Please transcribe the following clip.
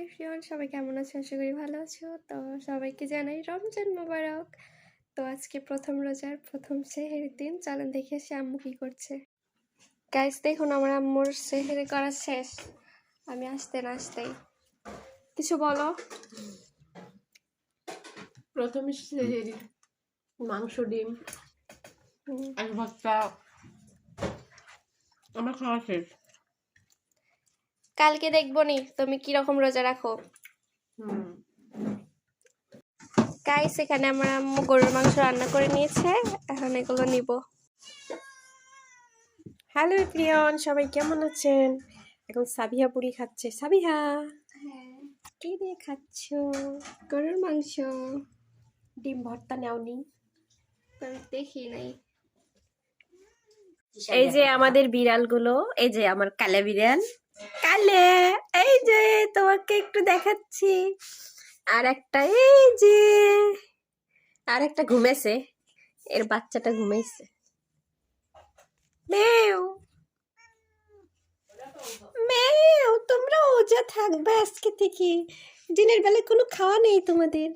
Everyone, সবাই কেমন আছো? আশা করি ভালো আছো। তো সবাইকে জানাই রমজান মোবারক। তো আজকে প্রথম রোজার প্রথম সেহেরির দিন। চলেন দেখে আসি আম্মু কি করছে। গাইস দেখুন, আমার আম্মুর সেহেরি করা শেষ। আমি আসতে না আসতেই কিছু বলো। প্রথমে সেহেরি মাংস, ডিম, আলু ভর্তা আমার খাওয়া শেষ। কালকে দেখবো নি তুমি কিরকম রোজা রাখো। গাইস এখানে আমার আম্মু গরুর মাংস রান্না করে নিয়েছে, এখন এগুলো নিব। হ্যালো এভরিওয়ান, সবাই কেমন আছেন? এখন সাবিহা পুরি খাচ্ছে। সাবিহা, হ্যাঁ, কি দিয়ে খাচ্ছ? গরুর মাংস। ডিম ভর্তা নেওনি? আমি দেখি নাই। এই যে আমাদের বিড়ালগুলো, এই যে আমার কালে বিড়াল কালে, এই যে তোমাকে একটু দেখাচ্ছি। আর একটা এই যে, আর একটা ঘুমেছে, এর বাচ্চাটা ঘুমাইছে। মেও মেও, তোমরা ওজা থাকবে আজকে থেকে। দিনের বেলা কোনো খাওয়া নেই তোমাদের।